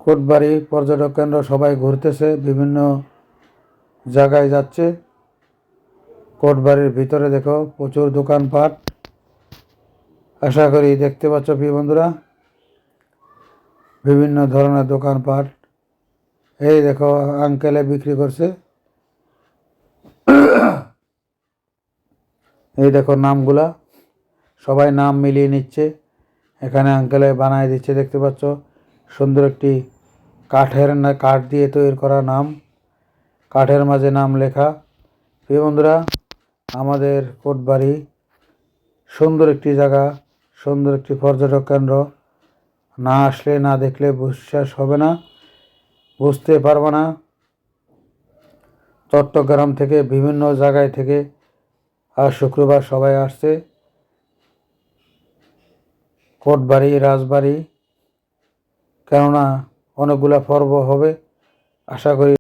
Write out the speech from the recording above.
কোটবাড়ি পর্যটক কেন্দ্র সবাই ঘুরতেছে, বিভিন্ন জায়গায় যাচ্ছে। কোটবাড়ির ভিতরে দেখো প্রচুর দোকানপাট, আশা করি দেখতে পাচ্ছ প্রিয় বন্ধুরা, বিভিন্ন ধরনের দোকানপাট। এই দেখো আঙ্কেলে বিক্রি করছে, এই দেখো নামগুলা, সবাই নাম মিলিয়ে নিচ্ছে। এখানে আঙ্কেলে বানায় দিচ্ছে, দেখতে পাচ্ছ সুন্দর একটি কাঠ দিয়ে তৈরি করা নাম, কাঠের মাঝে নাম লেখা। প্রিয় বন্ধুরা, আমাদের কোটবাড়ি সুন্দর একটি জায়গা, সুন্দর একটি পর্যটক কেন্দ্র। না আসলে, না দেখলে বিশ্বাস হবে না, বুঝতে পারবো না। চট্টগ্রাম থেকে, বিভিন্ন জায়গায় থেকে আজ শুক্রবার সবাই আসছে কোটবাড়ি, রাজবাড়ি, কেননা অনেকগুলা পর্ব হবে, আশা করি